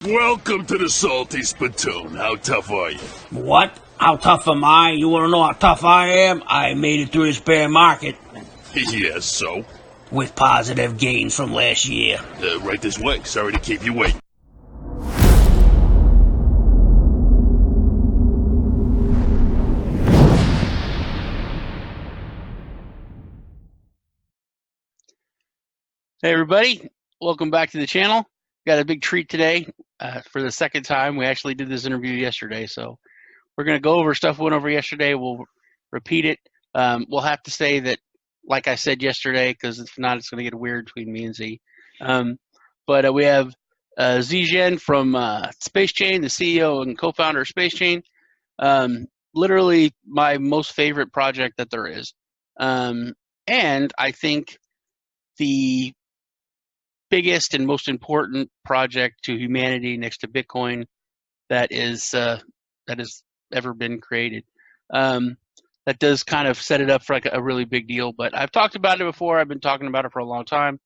Welcome to the Salty Spittoon. How tough are you? What? How tough am I? You want to know how tough I am? I made it through this bear market Yes, so? with positive gains from last year. Right this way. Sorry to keep you waiting. Hey everybody, welcome back to the channel. Got a big treat today for the second time. We actually did this interview yesterday, so we're going to go over stuff we went over yesterday. We'll repeat it. We'll have to say that, like I said yesterday, because if not, it's going to get weird between me and Z. But we have Zee Zheng from SpaceChain, the CEO and co-founder of SpaceChain. Literally my most favorite project that there is. And I think the biggest and most important project to humanity next to Bitcoin that has ever been created. That does kind of set it up for like a really big deal. But I've talked about it before. I've been talking about it for a long time.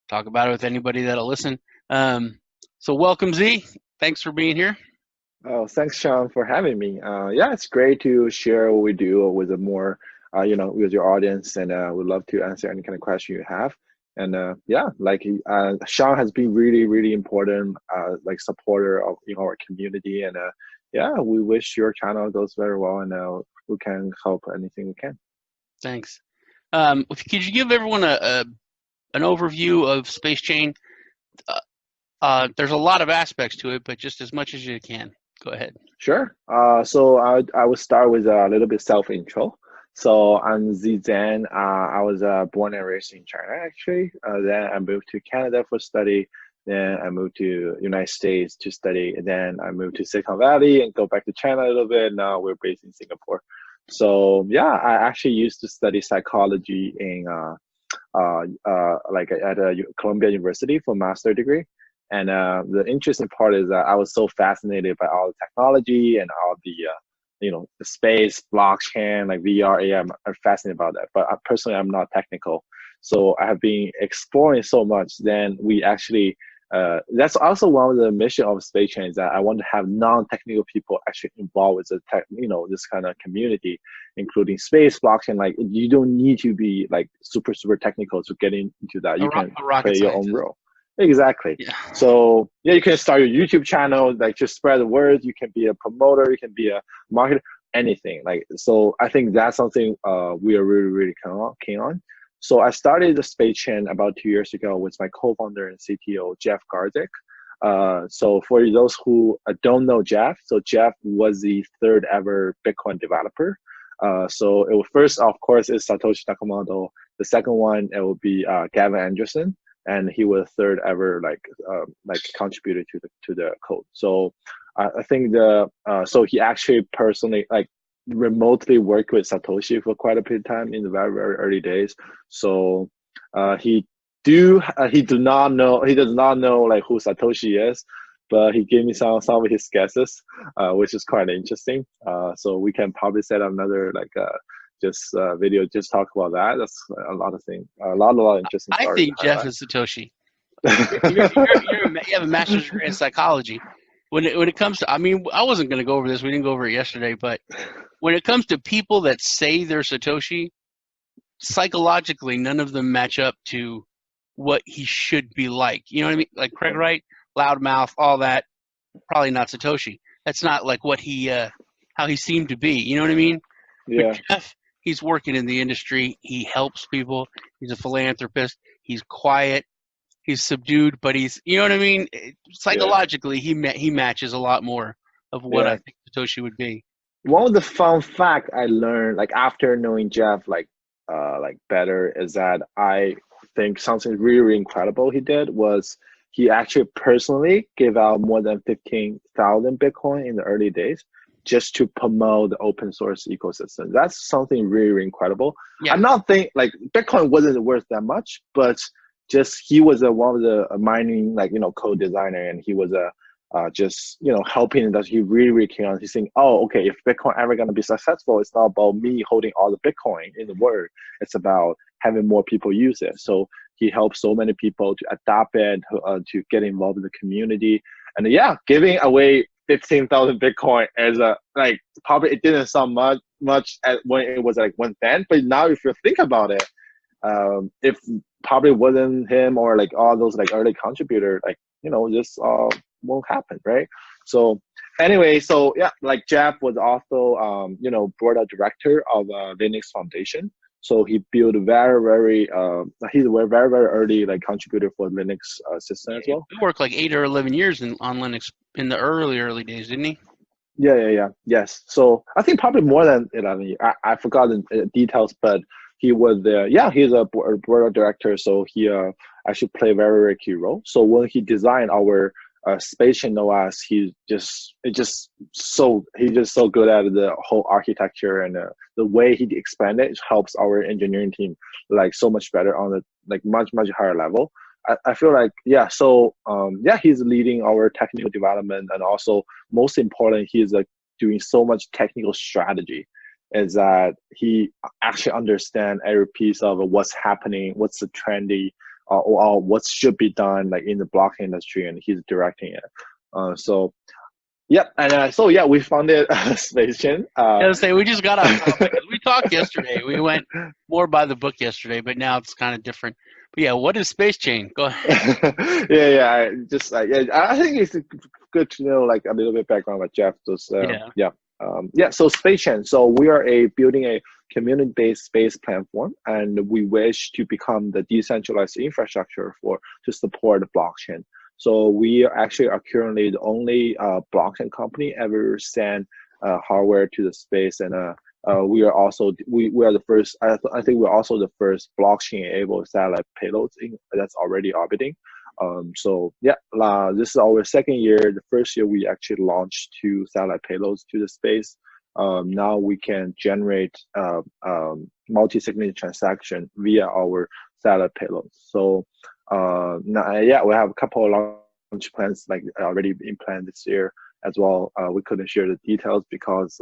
Talk about it with anybody that'll listen. So welcome, Z. Thanks for being here. Oh, thanks, Sean, for having me. Yeah, it's great to share what we do with a more, with your audience, and we'd love to answer any kind of question you have. And yeah, like Sean has been really, really important, like supporter of our community, and yeah, we wish your channel goes very well, and we can help anything we can. Thanks. Could you give everyone an overview of SpaceChain? There's a lot of aspects to it, but just as much as you can. Go ahead. Sure. So I would start with a little bit self-intro. So I'm Zee Zheng. I was born and raised in China, actually. Then I moved to Canada for study. Then I moved to United States to study. And then I moved to Silicon Valley and go back to China a little bit. Now we're based in Singapore. So yeah, I actually used to study psychology in like at Columbia University for master degree. And the interesting part is that I was so fascinated by all the technology and all the the space, blockchain, like VR, AI. I'm fascinated about that. But personally, I'm not technical. So I have been exploring so much. Then we actually, that's also one of the mission of SpaceChain, is that I want to have non-technical people actually involved with the this kind of community, including space, blockchain. Like you don't need to be like super technical to get into that. You can play your own role. Exactly. Yeah. So yeah, you can start your YouTube channel, like just spread the word. You can be a promoter, you can be a marketer, anything. Like, so I think that's something we are really, really keen on. So I started the SpaceChain about 2 years ago with my co-founder and CTO, Jeff Garzik. So for those who don't know Jeff, so Jeff was the third ever Bitcoin developer. So it was first, of course, is Satoshi Nakamoto. The second one, it will be Gavin Anderson. And he was third ever like contributor to the code. So I think so he actually personally like remotely worked with Satoshi for quite a bit of time in the very, very early days. So he does not know like who Satoshi is, but he gave me some of his guesses, which is quite interesting. So we can probably set up another video, just talk about that. That's a lot of things, a lot of interesting stories. I think Jeff is Satoshi. You have a master's degree in psychology. When it comes to, I mean, I wasn't going to go over this. We didn't go over it yesterday, but when it comes to people that say they're Satoshi, psychologically, none of them match up to what he should be like. You know what I mean? Like Craig Wright, loudmouth, all that. Probably not Satoshi. That's not like what how he seemed to be. You know what I mean? Yeah. But Jeff, he's working in the industry. He helps people. He's a philanthropist. He's quiet. He's subdued, but he's, you know what I mean? Psychologically, he matches a lot more of what I think Satoshi would be. One of the fun fact I learned, like after knowing Jeff, like better, is that I think something really, really incredible he did was he actually personally gave out more than 15,000 Bitcoin in the early days, just to promote the open source ecosystem. That's something really, really incredible. Yeah. I'm not think like Bitcoin wasn't worth that much, but just he was one of the mining code designer, and he was just helping that he really, really came on. He's saying, oh, okay, if Bitcoin ever gonna be successful, it's not about me holding all the Bitcoin in the world. It's about having more people use it. So he helped so many people to adopt it, to get involved in the community. And yeah, giving away 15,000 Bitcoin as a like probably it didn't sound much when it was like 1 cent, but now if you think about it, if probably wasn't him or like all those like early contributor, like this won't happen, right? So anyway, so yeah, like Jeff was also board of director of Linux Foundation. So he built very he's a very early like contributor for Linux system as well. He worked like 8 or 11 years on Linux in the early days, didn't he? Yes. So I think probably more than 11 years. I forgot the details, but he was there. Yeah, he's a board of director, so he actually played a very key role. So when he designed our SpaceChain OS, he's just so good at the whole architecture, and the way he explained it helps our engineering team like so much better on the like much higher level. I feel like he's leading our technical development, and also most important, he's like doing so much technical strategy. Is that he actually understand every piece of what's happening, what's the trendy, or what should be done like in the blockchain industry, and he's directing it. We founded SpaceChain. I was say we just got off topic. We talked yesterday. We went more by the book yesterday, but now it's kind of different. But yeah, what is SpaceChain? Go ahead. I think it's good to know like a little bit background about Jeff. So SpaceChain. So we are building a community-based space platform, and we wish to become the decentralized infrastructure to support the blockchain. So we actually are currently the only blockchain company ever send hardware to the space, and we are the first. I think we're also the first blockchain-enabled satellite payloads that's already orbiting. This is our second year. The first year we actually launched 2 satellite payloads to the space. Now we can generate multi-signature transaction via our satellite payloads. So we have a couple of launch plans like already in plan this year as well. We couldn't share the details because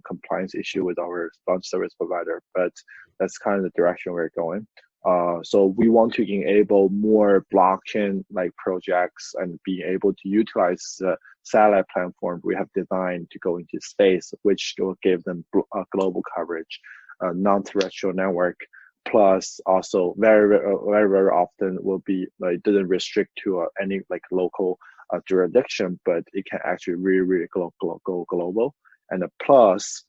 compliance issue with our launch service provider, but that's kind of the direction we're going. So we want to enable more blockchain like projects and be able to utilize the satellite platform we have designed to go into space, which will give them global coverage, non-terrestrial network, plus also very often will be like doesn't restrict to any like local jurisdiction, but it can actually really go global. And plus,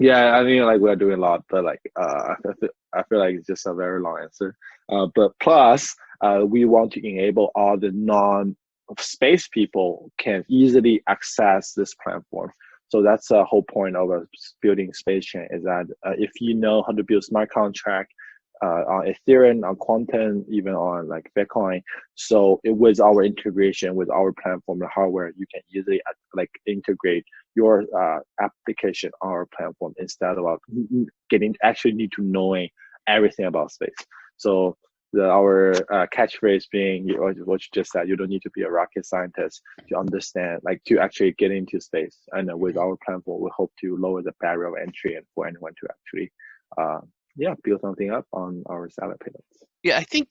I mean, like we're doing a lot, but like I feel like it's just a very long answer. But plus, we want to enable all the non-space people can easily access this platform. So that's the whole point of building SpaceChain, is that if you know how to build smart contract on Ethereum, on Quantum, even on like Bitcoin, so with our integration with our platform and hardware, you can easily like integrate your application on our platform instead of need to knowing everything about space. So our catchphrase being what you just said, you don't need to be a rocket scientist to understand, like to actually get into space. And with our platform, we hope to lower the barrier of entry and for anyone to actually build something up on our satellite payloads. Yeah, I think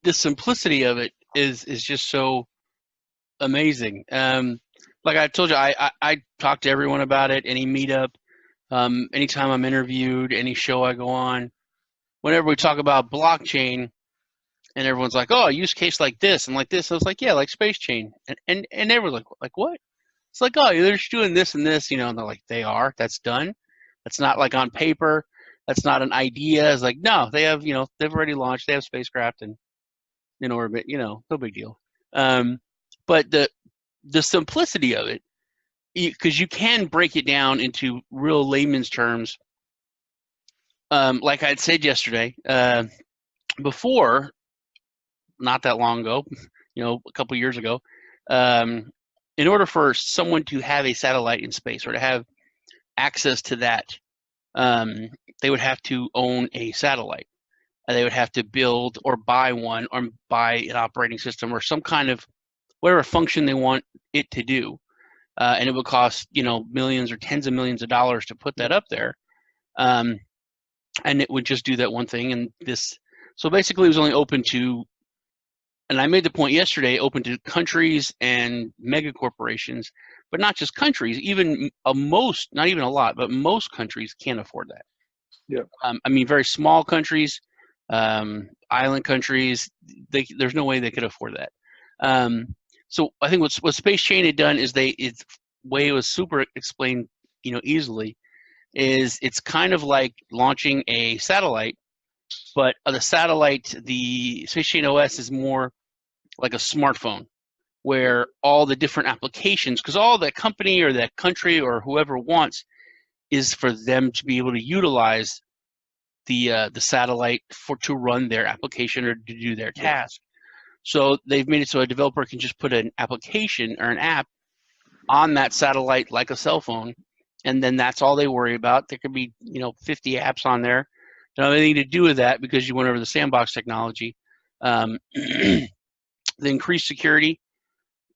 the simplicity of it is just so amazing. Like I told you, I talk to everyone about it, any meetup, anytime I'm interviewed, any show I go on. Whenever we talk about blockchain, and everyone's like, oh, a use case like this and like this. I was like, yeah, like SpaceChain. And everyone's like, what? It's like, oh, they're just doing this and this, and they're like, that's done. That's not like on paper. That's not an idea. It's like, no, they have, they've already launched. They have Spacecraft and in orbit, no big deal. But the simplicity of it, because you can break it down into real layman's terms. Like I had said yesterday, before, not that long ago, a couple years ago, in order for someone to have a satellite in space or to have access to that, they would have to own a satellite. They would have to build or buy one, or buy an operating system or some kind of whatever function they want it to do. And it would cost, millions or tens of millions of dollars to put that up there. And it would just do that one thing. So basically it was only open to and I made the point yesterday, open to countries and mega corporations, but not just countries. Even most, not even a lot, but most countries can't afford that. Yeah. I mean, very small countries, island countries, there's no way they could afford that. So I think what SpaceChain had done is its way it was super explained, easily, is it's kind of like launching a satellite, but the satellite, the SpaceChain OS is more like a smartphone, where all the different applications, because all that company or that country or whoever wants is for them to be able to utilize the satellite to run their application or to do their task. So they've made it so a developer can just put an application or an app on that satellite like a cell phone, and then that's all they worry about. There could be 50 apps on there. Don't have anything to do with that because you went over the sandbox technology. The increased security,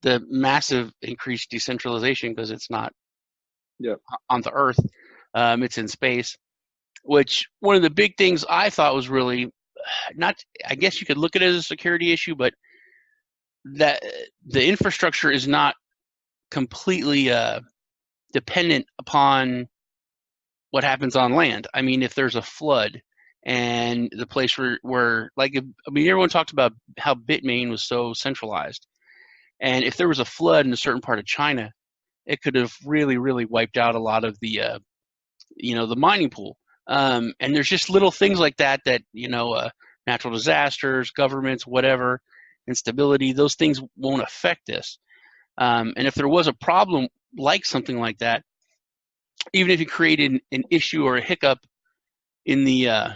the massive increased decentralization because it's not on the Earth, it's in space. Which one of the big things I thought was really not, I guess you could look at it as a security issue, but that the infrastructure is not completely dependent upon what happens on land. I mean, if there's a flood and the place where everyone talked about how Bitmain was so centralized. And if there was a flood in a certain part of China, it could have really, really wiped out a lot of the, the mining pool. And there's just little things like that, natural disasters, governments, whatever, instability, those things won't affect this. And if there was a problem like something like that, even if you created an issue or a hiccup in the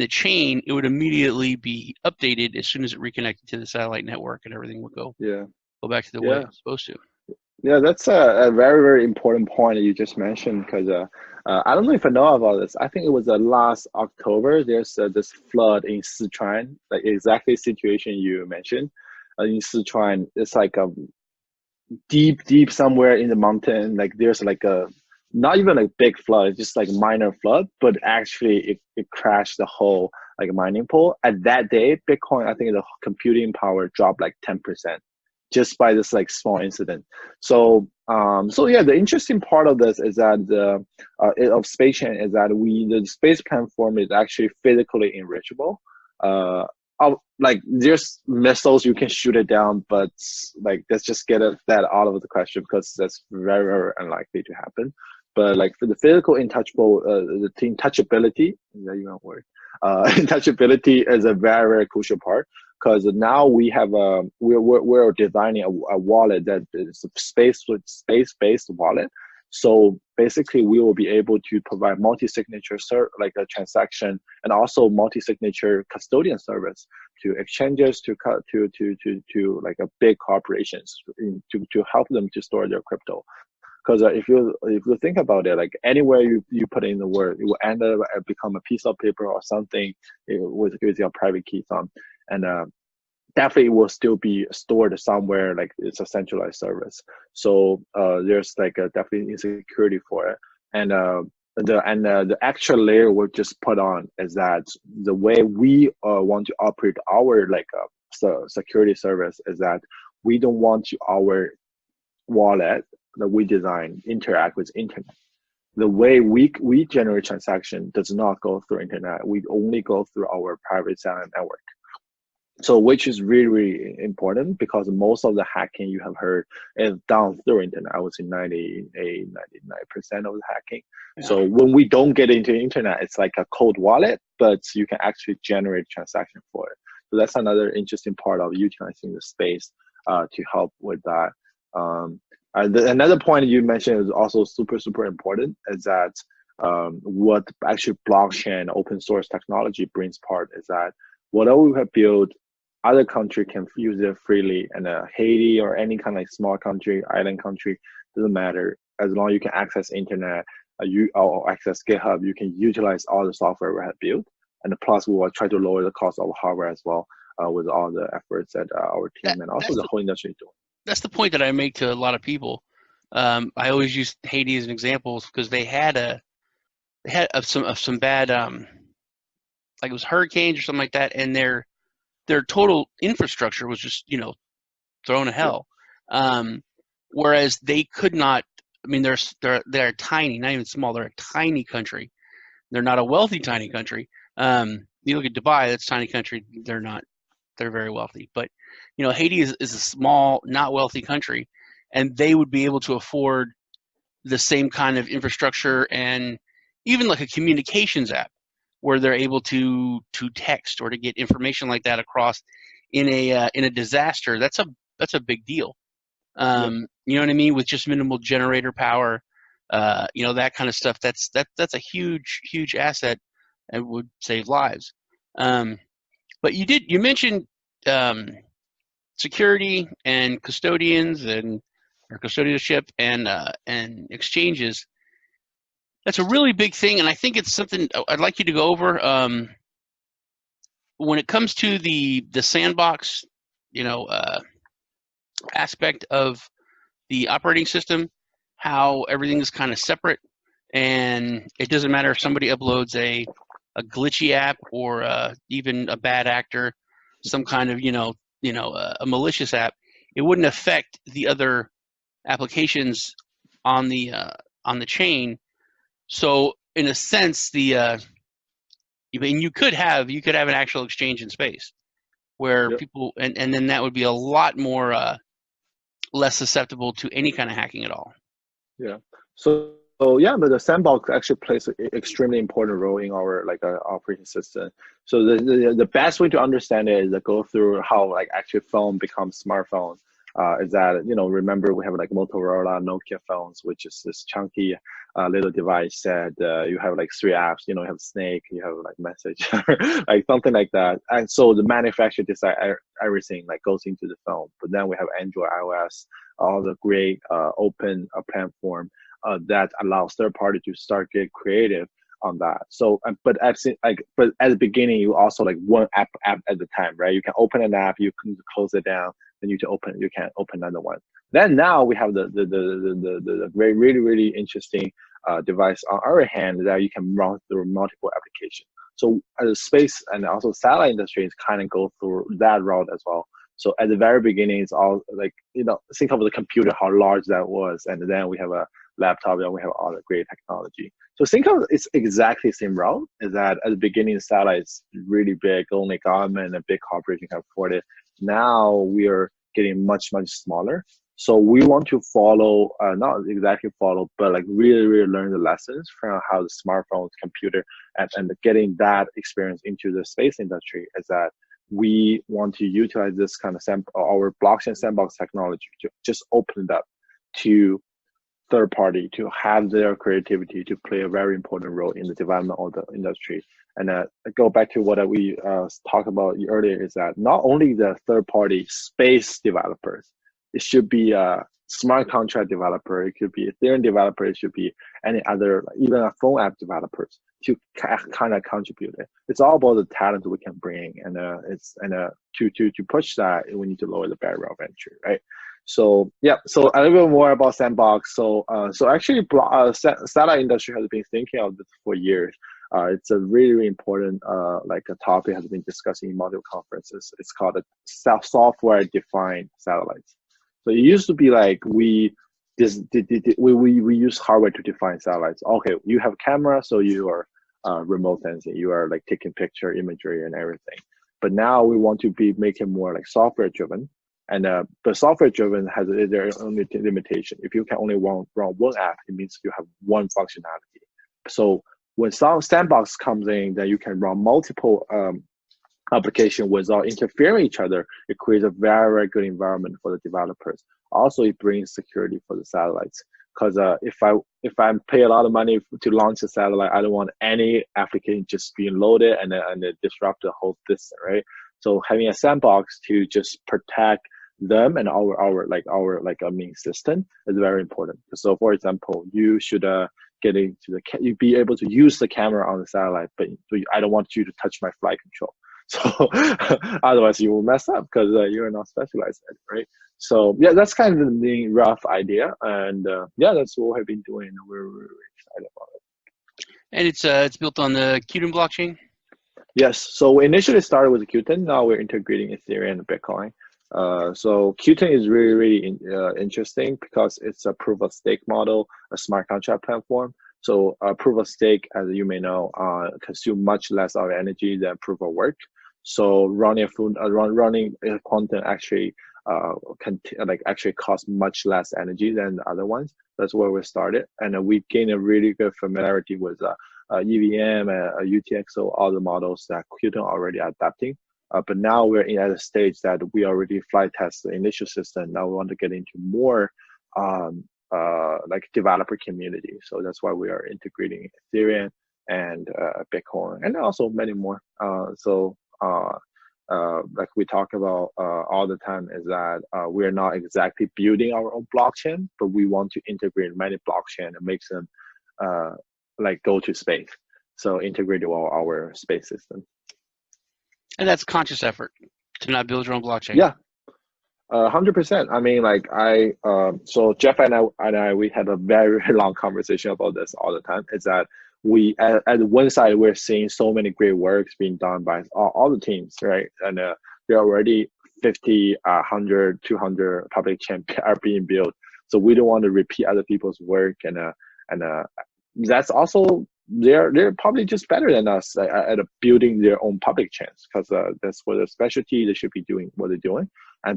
chain, it would immediately be updated as soon as it reconnected to the satellite network, and everything would go back to the way it's supposed to. Yeah, that's a very, very important point that you just mentioned, because I don't know if I know about this. I think it was last October. There's this flood in Sichuan, like exactly the situation you mentioned. In Sichuan, it's like a deep somewhere in the mountain. Like there's like a not even a big flood, just like minor flood, but actually it crashed the whole like mining pool. At that day, Bitcoin, I think the computing power dropped like 10%. Just by this like small incident. So the interesting part of this is that of SpaceChain is that the space platform is actually physically enrichable. Like there's missiles you can shoot it down, but like let's just get that out of the question because that's very, very unlikely to happen. But like for the physical the touchability, is that even a word? Touchability is a very, very crucial part. Because now we have we're designing a wallet that is a space-based wallet. So basically, we will be able to provide multi-signature like a transaction, and also multi-signature custodian service to exchanges, to like a big corporations to help them to store their crypto. Because if you think about it, like anywhere you put in the word, it will end up become a piece of paper or something with your private keys on. And definitely will still be stored somewhere, like it's a centralized service. So there's like a definitely insecurity for it. And the extra layer we'll just put on is that the way we want to operate our like security service is that we don't want our wallet that we design interact with internet. The way we generate transaction does not go through internet. We only go through our private satellite network. So which is really, really important because most of the hacking you have heard is done through internet. I would say 98, 99% of the hacking. Yeah. So when we don't get into internet, it's like a cold wallet, but you can actually generate transaction for it. So that's another interesting part of utilizing the space to help with that. Another point you mentioned is also super, super important is that what actually blockchain open source technology brings part is that whatever we have built, other country can use it freely, and Haiti or any kind of like small country, island country, doesn't matter. As long as you can access internet, or access GitHub, you can utilize all the software we have built. And plus, we will try to lower the cost of hardware as well with all the efforts that our team and also the whole industry is doing. That's the point that I make to a lot of people. I always use Haiti as an example because they had some bad like it was hurricanes or something like that, and their their total infrastructure was just, thrown to hell. Whereas they could not. I mean, they're tiny, not even small. They're a tiny country. They're not a wealthy tiny country. You look at Dubai, that's a tiny country. They're not. They're very wealthy. But Haiti is a small, not wealthy country, and they would be able to afford the same kind of infrastructure and even like a communications app where they're able to text or to get information like that across in a disaster. That's a big deal. You know what I mean? With just minimal generator power, that kind of stuff. That's a huge asset and would save lives. But you mentioned security and custodians or custodianship and exchanges. That's a really big thing, and I think it's something I'd like you to go over. When it comes to the sandbox, aspect of the operating system, how everything is kind of separate, and it doesn't matter if somebody uploads a glitchy app or even a bad actor, some kind of a malicious app, it wouldn't affect the other applications on the chain. So in a sense, you could have an actual exchange in space where people, and then that would be a lot more less susceptible to any kind of hacking at all. Yeah. But the sandbox actually plays an extremely important role in our operating system. So the best way to understand it is to go through how actually phone becomes smartphone. Is that remember we have Motorola, Nokia phones, which is this chunky little device that you have 3 apps. You have Snake, you have Message, something like that. And so the manufacturer decide everything goes into the phone. But then we have Android, iOS, all the great open platform that allows third party to start get creative on that. So, but at the beginning, you also one app at the time, right? You can open an app, you can close it down, then you can open another one. Then now we have the very really interesting device on our hand that you can run through multiple applications. So the space and also satellite industries kind of go through that route as well. So at the very beginning, it's all think of the computer, how large that was, and then we have a laptop, and we have all the great technology. So think of it's exactly the same route. Is that at the beginning, satellites really big, only government and big corporation can afford it. Now we are getting much smaller. So we want to follow, not exactly follow, but really learn the lessons from how the smartphones, computer, and getting that experience into the space industry. Is that we want to utilize this kind of our blockchain sandbox technology to just open it up to third party to have their creativity to play a very important role in the development of the industry. And go back to what we talked about earlier, is that not only the third party space developers, it should be a smart contract developer, it could be a Ethereum developer, it should be any other, even a phone app developers to kind of contribute it. It's all about the talent we can bring, and to push that, we need to lower the barrier of entry, right? So so a little bit more about sandbox. So actually, satellite industry has been thinking of this for years. It's a really important a topic has been discussed in multiple conferences. It's called a software-defined satellites. So it used to be we use hardware to define satellites. Okay, you have camera, so you are remote sensing. You are taking picture, imagery, and everything. But now we want to make it more software-driven. And but software-driven has their own limitation. If you can only run one app, it means you have one functionality. So when sandbox comes in, then you can run multiple application without interfering each other. It creates a very good environment for the developers. Also, it brings security for the satellites. Because if I pay a lot of money to launch a satellite, I don't want any application just being loaded and disrupt the whole system, right? So having a sandbox to just protect them and our main system is very important. So for example, you should you be able to use the camera on the satellite, but I don't want you to touch my flight control. So otherwise you will mess up because you're not specialized in it, right? So that's kind of the rough idea, and that's what we've been doing. We're really excited about it. And it's built on the Qtum blockchain. Yes. So we initially started with Qt. Now we're integrating Ethereum and Bitcoin. So Qt is really, really interesting because it's a proof of stake model, a smart contract platform. So proof of stake, as you may know, consume much less of energy than proof of work. So running a quantum actually actually costs much less energy than the other ones. That's where we started, and we gained a really good familiarity with EVM, UTXO, all the models that Qt already adapting. But now we're at a stage that we already flight test the initial system. Now we want to get into more like developer community. So that's why we are integrating Ethereum and Bitcoin, and also many more. Like we talk about all the time is that we're not exactly building our own blockchain, but we want to integrate many blockchain and make them like go to space. So integrate our space system. And that's conscious effort to not build your own blockchain. Yeah, 100%. I mean, like so Jeff and I, we had a very long conversation about this all the time. Is that we at one side we're seeing so many great works being done by all the teams, right? And there are already 50, 100, 200 public chain are being built. So we don't want to repeat other people's work, and that's also they're probably just better than us at building their own public chains, because that's what their specialty. They should be doing what they're doing.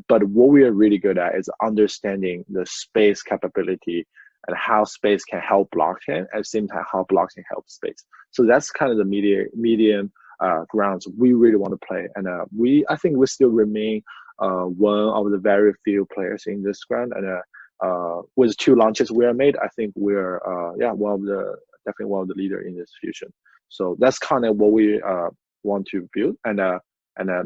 But what we are really good at is understanding the space capability and how space can help blockchain, at the same time how blockchain helps space. So that's kind of the medium grounds we really want to play. And I think we still remain one of the very few players in this ground. And with 2 launches we are made, I think we're definitely one of the leader in this fusion. So that's kind of what we want to build, and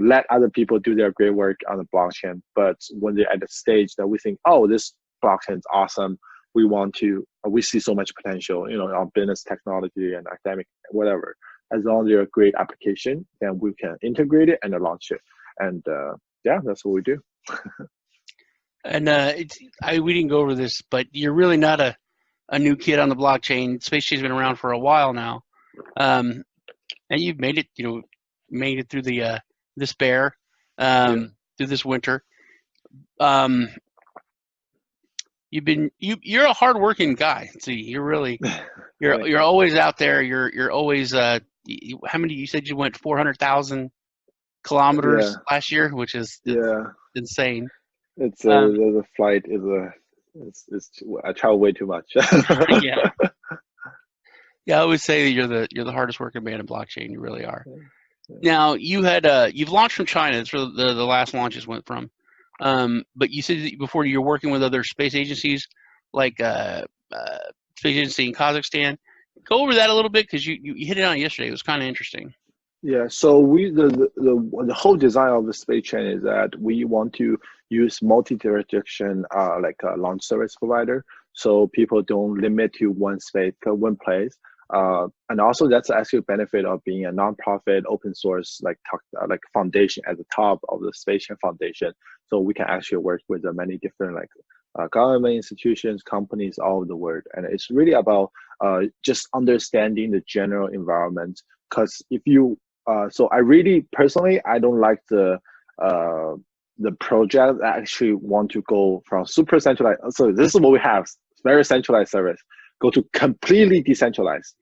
let other people do their great work on the blockchain. But when they're at the stage that we think, oh, this blockchain is awesome, we see so much potential, on business, technology, and academic, whatever. As long as they're a great application, then we can integrate it and launch it. And that's what we do. And we didn't go over this, but you're really not a new kid on the blockchain. SpaceChain's been around for a while now, and you've made it through the despair, through this winter. You're a hardworking guy. See, you're always out there. You're always how many? You said you went 400,000 kilometers last year, which is insane. It's the flight is I travel way too much. Yeah. Yeah, I always say that you're the hardest working man in blockchain. You really are. Yeah. Now you've launched from China. That's where the last launches went from. But you said that before you're working with other space agencies, like space agency in Kazakhstan. Go over that a little bit, because you hit it on yesterday. It was kind of interesting. Yeah. So the whole design of the SpaceChain is that we want to use multi-jurisdiction like a launch service provider, so people don't limit to one place. And also that's actually a benefit of being a nonprofit open source like foundation at the top of the SpaceChain Foundation. So we can actually work with many different government institutions, companies all over the world. And it's really about just understanding the general environment. Because if you so I really personally, I don't like the project that actually want to go from super centralized. So this is what we have, very centralized service, go to completely decentralized.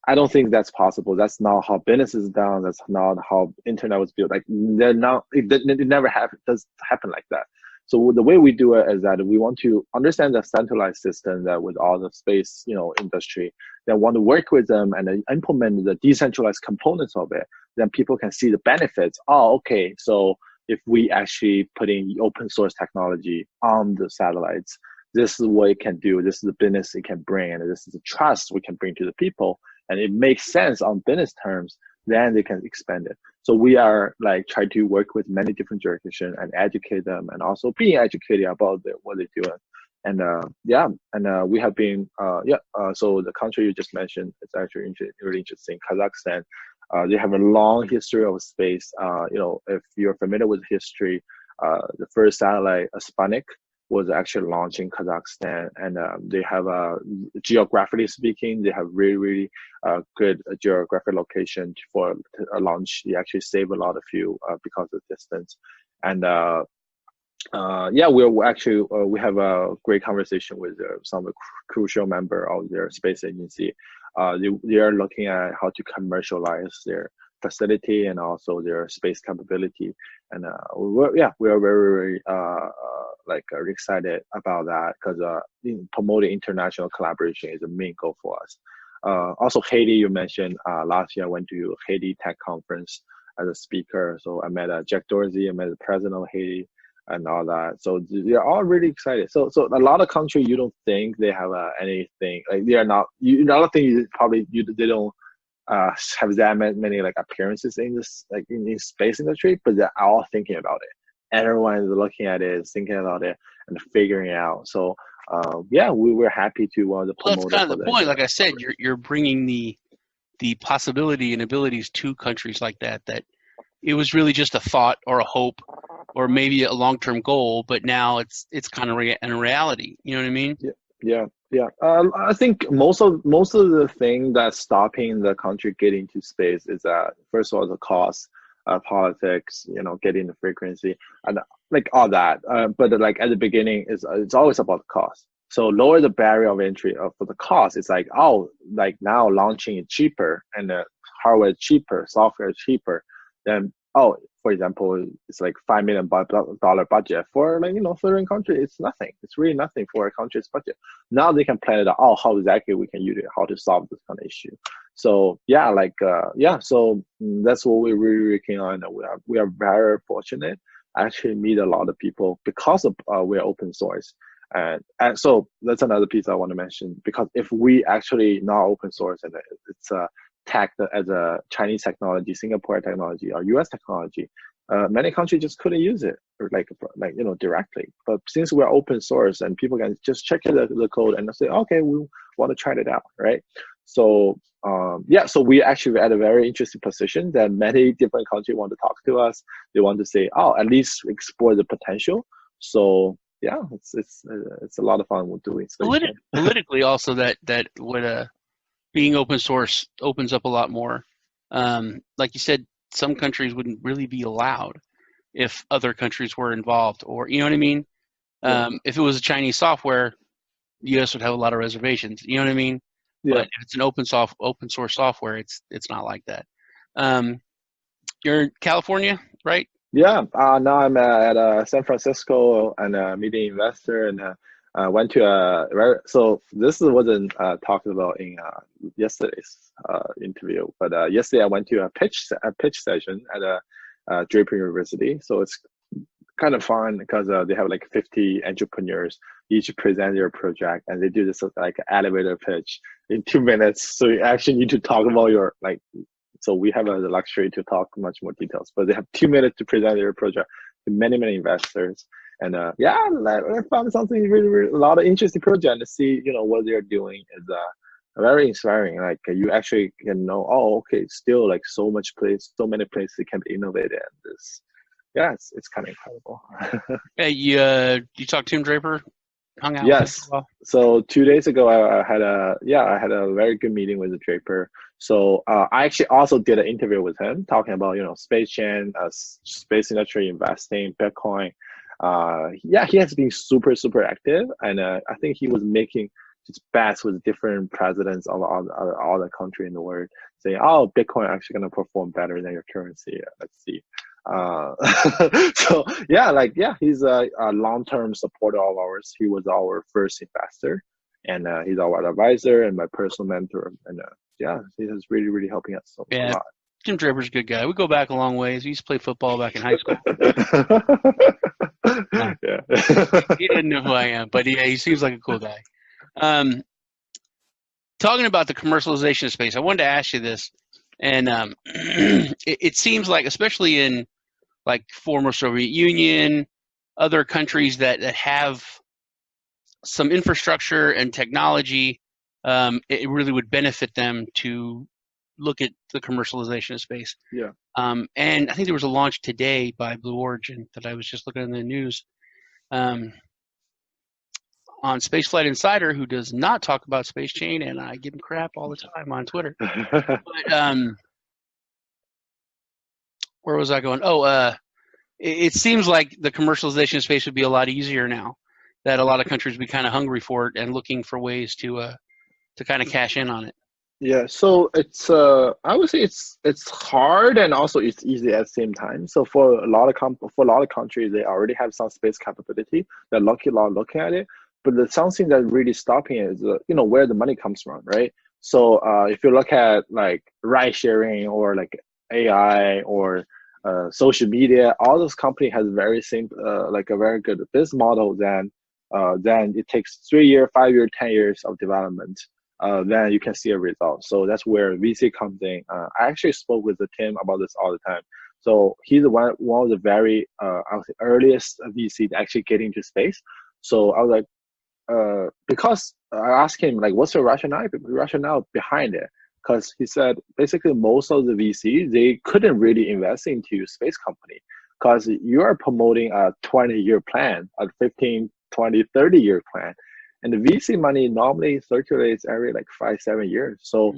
I don't think that's possible. That's not how business is done. That's not how internet was built. It never does happen like that. So the way we do it is that we want to understand the centralized system that with all the space, industry, then want to work with them and implement the decentralized components of it. Then people can see the benefits. Oh, okay. So if we actually put in open source technology on the satellites, this is what it can do. This is the business it can bring, and this is the trust we can bring to the people. And it makes sense on business terms, then they can expand it. So we are trying to work with many different jurisdictions and educate them, and also being educated about what they're doing. And we have been so the country you just mentioned, it's actually really interesting. Kazakhstan, they have a long history of space. If you're familiar with history, the first satellite, Sputnik, was actually launched in Kazakhstan, and they have geographically speaking, they have really good geographic location for a launch. You actually save a lot of fuel because of distance, and yeah, we're actually we have a great conversation with some crucial member of their space agency. They are looking at how to commercialize their facility and also their space capability, and we are very excited about that because promoting international collaboration is a main goal for us. Also, Haiti, you mentioned last year I went to Haiti Tech Conference as a speaker, so I met Jack Dorsey, I met the president of Haiti, and all that. So they're all really excited. So a lot of countries you don't think they have anything, like they are not. A lot of things they don't have that many like appearances in this like in space industry, but they're all thinking about it. Everyone is looking at it, thinking about it, and figuring it out. So yeah, we were happy to promote. That's kind of the point. Like I said, you're bringing the possibility and abilities to countries like that. That it was really just a thought or a hope, or maybe a long-term goal, but now it's kind of in a reality. You know what I mean? Yeah. I think most of the thing that's stopping the country getting to space is first of all the cost, politics, getting the frequency and like all that. But like at the beginning, it's always about the cost. So lower the barrier of entry for the cost. It's like now launching is cheaper and the hardware is cheaper, software is cheaper. Then for example, it's like $5 million budget for certain country. It's nothing. It's really nothing for a country's budget. Now they can plan it out how exactly we can use it, how to solve this kind of issue. So yeah, so that's what we're really working on. We are very fortunate. I actually meet a lot of people because of we're open source. And so that's another piece I want to mention, because if we actually not open source and it's tagged as a Chinese technology, Singapore technology, or US technology, many countries just couldn't use it directly. But since we're open source and people can just check the code and say, okay, we want to try it out, right? So so we actually at a very interesting position that many different countries want to talk to us. They want to say, at least explore the potential. So yeah, it's a lot of fun with doing politically also that would being open source opens up a lot more. Like you said, some countries wouldn't really be allowed if other countries were involved, or you know what I mean? If it was a Chinese software, the US would have a lot of reservations. You know what I mean? Yeah. But if it's an open source software, it's not like that. You're in California, right? Yeah. Now I'm at San Francisco and meeting investor and went to so this wasn't talked about in yesterday's interview, but yesterday I went to a pitch session at Draper University. So it's kind of fun because they have like 50 entrepreneurs, each present their project, and they do this like elevator pitch in 2 minutes. So you actually need to talk about your so we have the luxury to talk much more details, but they have 2 minutes to present their project to many investors. And I found something really a lot of interesting project to see, what they're doing is very inspiring. Like you actually can know, okay, still like so many places can be innovated. And this, it's kind of incredible. Hey, you talked to Tim Draper? Hung out yes. With him? So 2 days ago, I had a very good meeting with the Draper. So I actually also did an interview with him talking about SpaceChain, space industry investing, Bitcoin. He has been super active, and I think he was making his bets with different presidents of all the country in the world, saying, Bitcoin actually going to perform better than your currency. Let's see. So he's a long-term supporter of ours. He was our first investor, and he's our advisor and my personal mentor, and he is really helping us a lot. Tim Draper's a good guy. We go back a long ways. We used to play football back in high school. Yeah. He didn't know who I am, but he seems like a cool guy. Talking about the commercialization of space, I wanted to ask you this, and it seems like, especially in like former Soviet Union, other countries that have some infrastructure and technology, it really would benefit them to look at the commercialization of space. Yeah. And I think there was a launch today by Blue Origin that I was just looking in the news. on Spaceflight Insider, who does not talk about SpaceChain, and I give him crap all the time on Twitter. But where was I going? Oh, it seems like the commercialization of space would be a lot easier now. That a lot of countries would be kind of hungry for it and looking for ways to kind of cash in on it. Yeah, so it's I would say it's hard and also it's easy at the same time. So for a lot of countries, they already have some space capability. They're looking at it, but the something that really stopping it is where the money comes from, right? So if you look at like ride sharing or like AI or social media, all those companies has very same like a very good business model. Then it takes 3 year, 5 year, 10 years of development. Then you can see a result. So that's where VC comes in. I actually spoke with Tim about this all the time. So he's one of the very I would say earliest VC to actually get into space. So I was like, because I asked him like, what's the rationale behind it? Because he said basically most of the VCs, they couldn't really invest into space company because you are promoting a 20-year plan, a 15, 20, 30-year plan. And the VC money normally circulates every like 5-7 years. So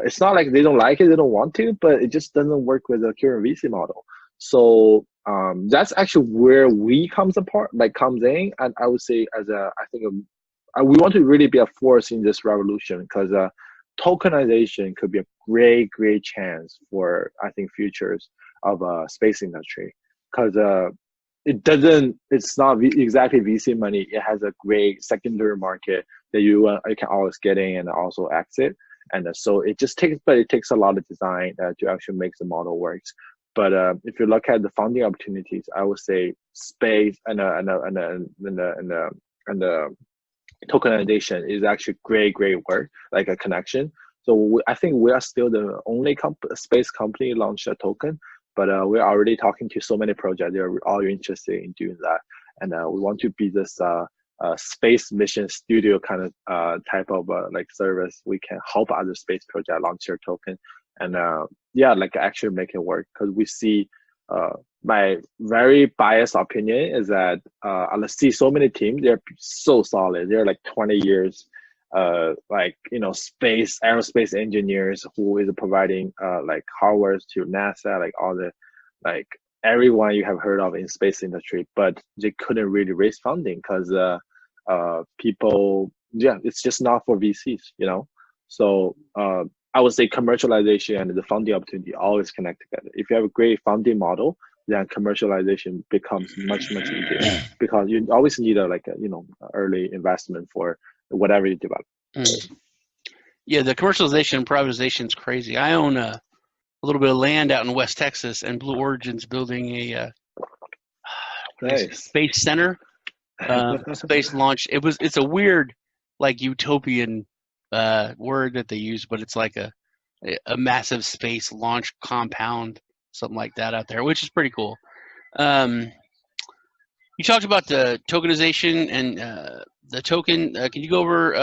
it's not like they don't like it, they don't want to, but it just doesn't work with the current VC model. So that's actually where we comes in. And I would say we want to really be a force in this revolution because tokenization could be a great chance for, I think, futures of space industry. Because it's not exactly VC money. It has a great secondary market that you can always get in and also exit. And so it takes a lot of design to actually make the model works. But if you look at the funding opportunities, I would say space and tokenization is actually great work, like a connection. So I think we are still the only space company launched a token. But we're already talking to so many projects. They're all interested in doing that. And we want to be this space mission studio kind of type of like service. We can help other space projects launch their token. And like actually make it work. Because we see, my very biased opinion is that I see so many teams, they're so solid. They're like 20 years. Aerospace engineers who is providing like hardware to NASA, like all the like everyone you have heard of in space industry, but they couldn't really raise funding because it's just not for VCs, So I would say commercialization and the funding opportunity always connect together. If you have a great funding model, then commercialization becomes much easier because you always need early investment for whatever you develop. Yeah, the commercialization and privatization is crazy. I own a little bit of land out in West Texas, and Blue Origin's building a space center, space launch. It's a weird, like utopian word that they use, but it's like a massive space launch compound, something like that out there, which is pretty cool. You talked about the tokenization and the token. Can you go over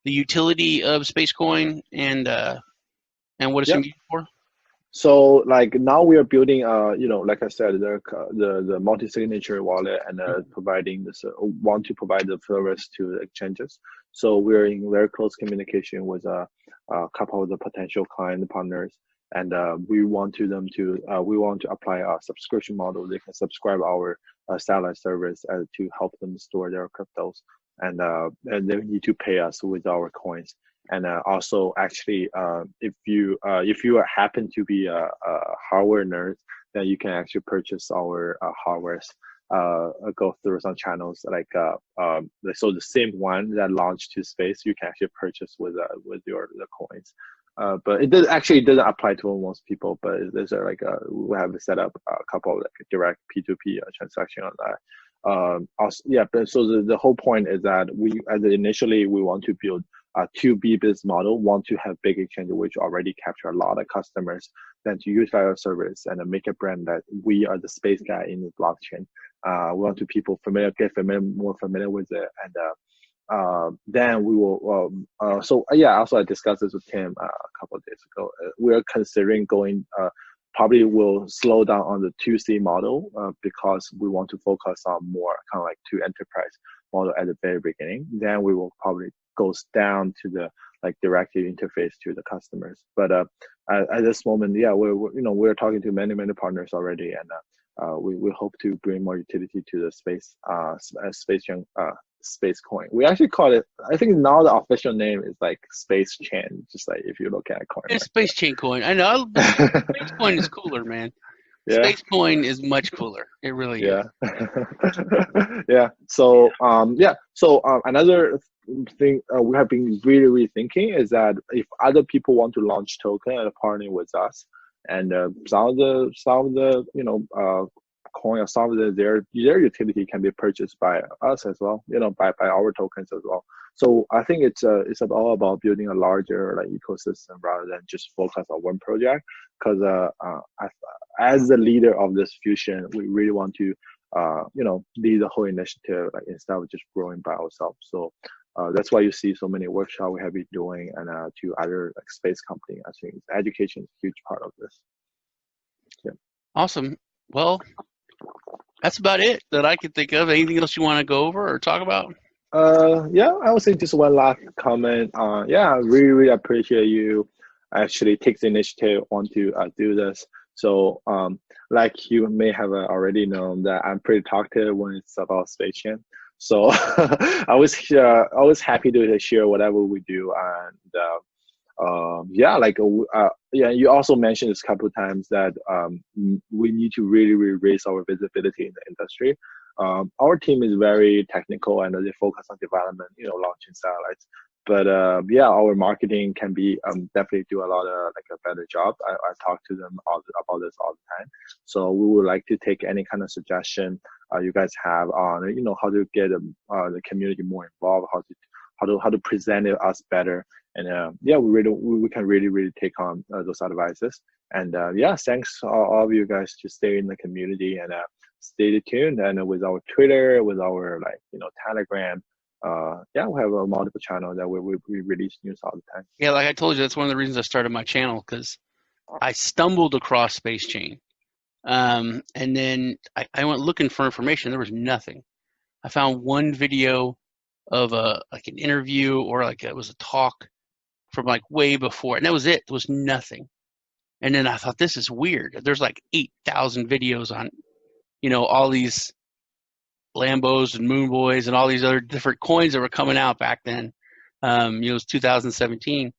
the utility of SpaceCoin and what it's used for? So like now we are building, like I said, the multi-signature wallet and providing this, want to provide the service to the exchanges. So we're in very close communication with a couple of the potential client partners, and we want to apply a subscription model. They can subscribe our satellite service to help them store their cryptos, and they need to pay us with our coins. And also, actually, if you happen to be a hardware nerd, then you can actually purchase our hardwares. Go through some channels like so the same one that launched to space, you can actually purchase with the coins. But it doesn't apply to most people. But there's we have set up a couple of like direct P2P transaction on that. But so the whole point is that initially we want to build a 2B business model, want to have big exchange which already capture a lot of customers, then to use our service and make a brand that we are the space guy in the blockchain. We want to people more familiar with it, and then we will. Also I discussed this with Tim a couple of days ago. We are considering going. Probably will slow down on the 2C model because we want to focus on more kind of like to enterprise. model at the very beginning. Then we will probably goes down to the like directly interface to the customers. But at this moment, yeah, we're talking to many partners already, and we hope to bring more utility to the space coin. We actually call it. I think now the official name is like SpaceChain. Just like if you look at a coin. It's SpaceChain coin. I know. Space coin is cooler, man. Yeah. Space coin is much cooler. It really is. Yeah. So another thing we have been really thinking is that if other people want to launch token and partner with us, and some of the coin or some of their utility can be purchased by us as well, by our tokens as well. So I think it's all about building a larger like ecosystem rather than just focus on one project. Because as the leader of this fusion, we really want to lead the whole initiative, like instead of just growing by ourselves. So that's why you see so many workshops we have been doing, and to other like space company. I think education is a huge part of this. Yeah. Awesome. Well, that's about it that I can think of. Anything else you want to go over or talk about? Yeah, I would say just one last comment. Yeah, I really appreciate you actually take the initiative, want to do this. So like you may have already known that I'm pretty talkative when it's about SpaceChain. So I was happy to share whatever we do, and you also mentioned this a couple of times that we need to really raise our visibility in the industry. Our team is very technical and they focus on development, launching satellites. But our marketing can be definitely do a lot of like a better job. I talk to them about this all the time. So we would like to take any kind of suggestion you guys have on how to get the community more involved, how to present us better, and we can really take on those advices. And thanks all of you guys to stay in the community and stay tuned. And with our Twitter, with our Telegram. We have a multiple channel that we release news all the time. Yeah, like I told you, that's one of the reasons I started my channel, because I stumbled across SpaceChain. And then I went looking for information. There was nothing. I found one video of an interview, or it was a talk from way before, and that was it. There was nothing. And then I thought, this is weird. There's 8,000 videos on, all these Lambos and Moon Boys and all these other different coins that were coming out back then. It was 2017.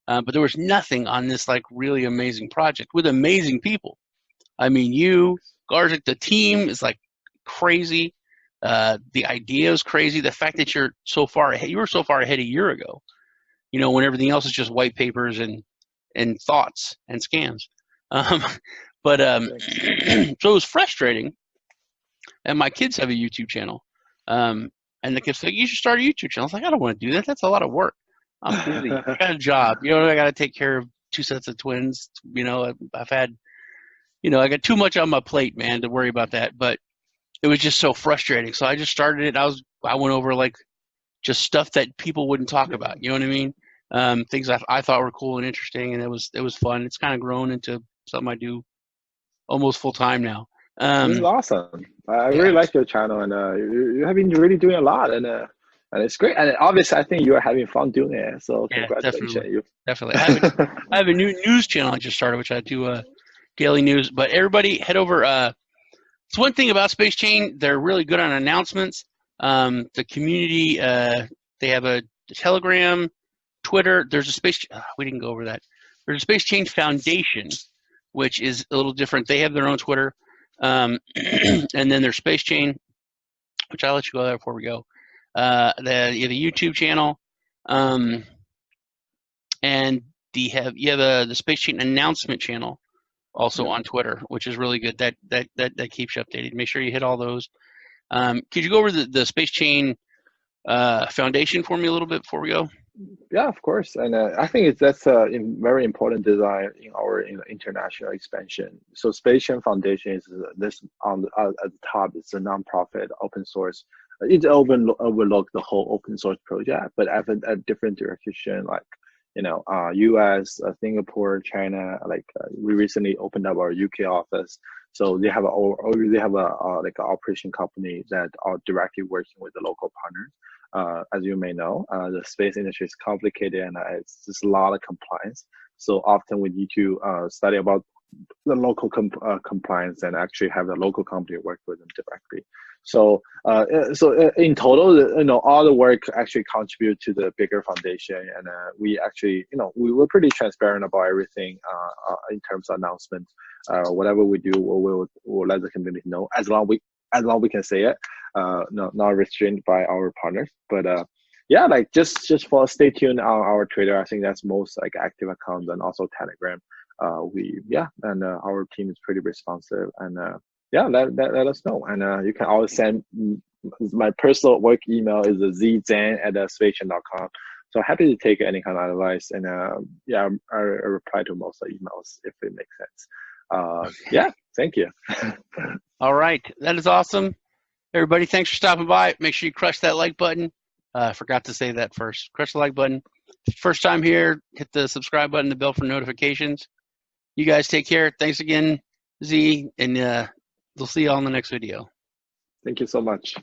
But there was nothing on this really amazing project with amazing people. I mean, you, Garzik, the team is crazy. The idea is crazy. The fact that you're so far ahead, you were so far ahead a year ago, when everything else is just white papers and thoughts and scams. So it was frustrating. And my kids have a YouTube channel. And the kids say, you should start a YouTube channel. I was like, I don't want to do that. That's a lot of work. I'm busy. I got a job. I got to take care of 2 sets of twins. I've had, I got too much on my plate, man, to worry about that. But it was just so frustrating. So I just started it. I went over just stuff that people wouldn't talk about. You know what I mean? Things I thought were cool and interesting, and it was fun. It's kind of grown into something I do almost full time now. This is awesome. I really like your channel, and you have been really doing a lot, and it's great. And obviously, I think you are having fun doing it. So congratulations, definitely. I have a new news channel I just started, which I do daily news. But everybody, head over. It's one thing about SpaceChain; they're really good on announcements. The community, they have a Telegram, Twitter. There's a we didn't go over that. There's a SpaceChain Foundation, which is a little different. They have their own Twitter. And then there's SpaceChain, which I'll let you go there before we go. The YouTube channel, and you have the SpaceChain announcement channel also on Twitter, which is really good. That keeps you updated. Make sure you hit all those. Could you go over the SpaceChain Foundation for me a little bit before we go? Yeah, of course. And I think that's a very important design in our international expansion. So SpaceChain Foundation is this at the top. It's a nonprofit, open source. It overlook the whole open source project, but at a different direction, U.S., Singapore, China. We recently opened up our UK office. So they have like an operation company that are directly working with the local partners. As you may know, the space industry is complicated and it's just a lot of compliance. So often we need to study about the local compliance and actually have the local company work with them directly. So in total, all the work actually contribute to the bigger foundation, and we actually, we were pretty transparent about everything in terms of announcements. Whatever we do, we'll let the community know as long we can say it, not restrained by our partners. But yeah, like just stay tuned on our Twitter. I think that's most like active accounts, and also Telegram. And our team is pretty responsive, and let us know. And you can always send my personal work email is ZeeZheng@SpaceChain.com. So happy to take any kind of advice, and I reply to most of the emails if it makes sense. Thank you. All right, that is awesome. Everybody, thanks for stopping by. Make sure you crush that like button. I forgot to say that first. Crush the like button. First time here, hit the subscribe button, the bell for notifications. You guys take care. Thanks again, Z, and we'll see you all in the next video. Thank you so much.